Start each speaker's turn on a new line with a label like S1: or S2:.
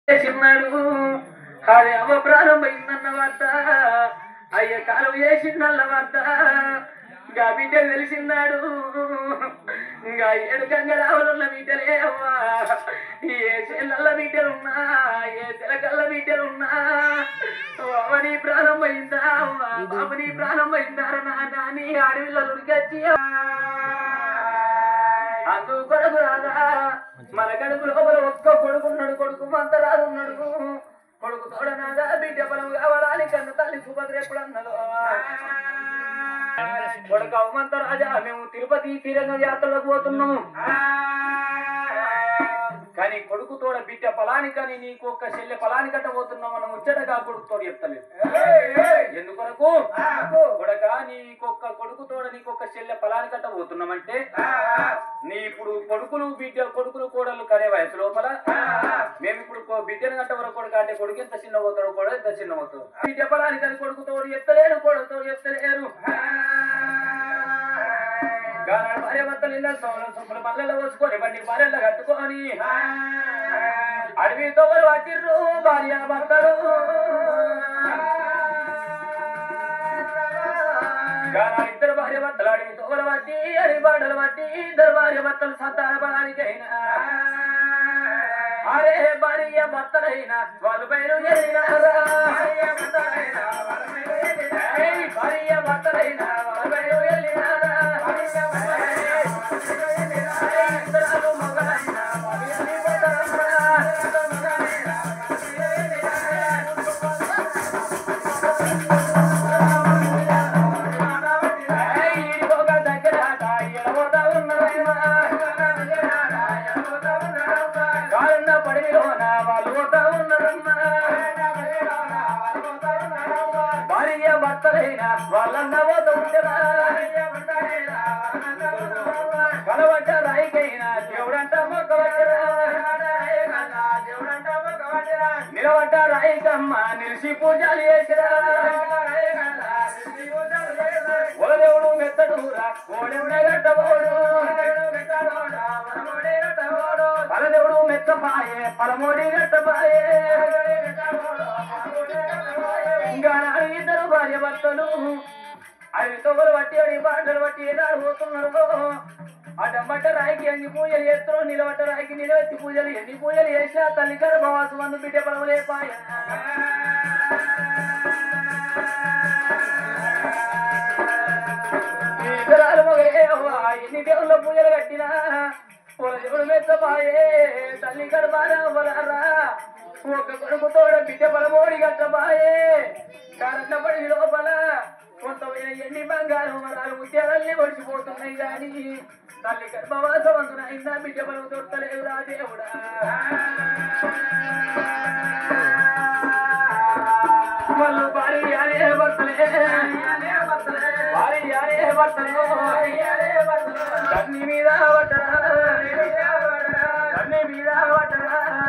S1: చేసిన్నాడు అదే అవ ప్రారంభమైందన్న వార్త అయ్య కాలం చేసిందన్న వార్త ఇంకా బిడ్డ తెలిసిన్నాడు ఇంకా 7 గంగరావులున్న బిడ్డలే అవ్వా ఏ చెల్లల్ల బిడ్డలున్నా ఏ చెలకల్ల బిడ్డలున్నా అవని ప్రారంభమైందా అవ్వా అవని ప్రారంభమైందార నాని అడవిలో ఉరికొచ్చి అందు కొడుకు రాదా మన కడుపు లోపల ఒక్క కొడుకున్నాడు కొడుకు మంత రాదు ఉన్నాడు కొడుకు తోడనాగా బిడ్డ బలం కావాలని కన్న తల్లి సుభద్ర ఎప్పుడు అన్నదో కొడుకు అవమంత రాజా మేము తిరుపతి తీరంగ యాత్రలకు పోతున్నాము కానీ కొడుకు తోడ బిడ్డ పొలాని కానీ నీకు ఒక్క చెల్లె పొలాని కట్ట పోతున్నాం మనం ముచ్చటగా కొడుకు తోడు చెప్తలేదు ఎందుకొరకు కొడక నీకొక్క కొడుకు తోడ నీకొక్క చెల్లె పొలాని కట్ట పోతున్నామంటే నీ ఇప్పుడు కొడుకులు బిడ్డ కొడుకులు కోడలు కనే వయసు లోపల మేము ఇప్పుడు బిడ్డను గంట వరకు కొడుకు అంటే కొడుకు ఎంత చిన్న పోతాడు కూడా ఎంత చిన్న పోతాడు బిడ్డ పొలాని కానీ కొడుకు తోడు చెప్తలేరు కొడుకు తోడు చెప్తలేరు భార్య భర్తలు ఇళ్ళ సొంపుల పల్లెల్లో పోసుకొని బండి భార్యలో కట్టుకొని అడవి తోవలు పట్టిర్రు భార్య భర్తలు ఇద్దరు భార్య భర్తలు అడవి తోవలు పట్టి అడవి బాటలు పట్టి ఇద్దరు భార్య భర్తలు సంతాన బలానికైనా అరే భార్య భర్తలైనా వాళ్ళు బయలు భార్య భర్తలైనా వాళ్ళ బయలు వాళ్ళన్న కలవట్ట రాయికైనా దేవుడంట మొక్కవట్టరా నిలవట్ట రాయికమ్మ నిలిచి పూజలు చేసిరా దేవుడు మెత్తడురా కోడెవుడే గట్టబోడు పలదేవుడు మెత్తపాయే పలమోడి గట్టపాయే ఇంకా ఇద్దరు భార్య భర్తలు అవి తొగలు బట్టి అడి బాటలు బట్టి ఏదాడు పోతున్నారు అటంబట్ట రాయికి ఎన్ని పూజలు చేస్తారు నిలబట్ట రాయికి నిలబెట్టి పూజలు ఎన్ని పూజలు చేసినా తల్లి గర్భవాసు మందు బిడ్డ పడవలేపాయ ఇద్దరాలు మగలే అవ్వా ఎన్ని దేవుళ్ళ పూజలు కట్టినా దేవుడు మెత్తపాయే తల్లి గర్భారా ఒక్క కొడుకు తోడ బిడ్డ పలమోడి గట్టపాయే కారణపడి లోపల కొంతమైన ఎన్ని బంగారం వరాలు ముత్యాలన్నీ ఒడిచిపోతున్నాయి కానీ తల్లి గర్భవాసం అందునైందా బిడ్డ బలం తొట్టలేవురా దేవుడా వాళ్ళు భార్య అనే భర్తలే భార్య అనే భర్తలే తన్ని మీద పట్టరా తన్ని మీద పట్టరా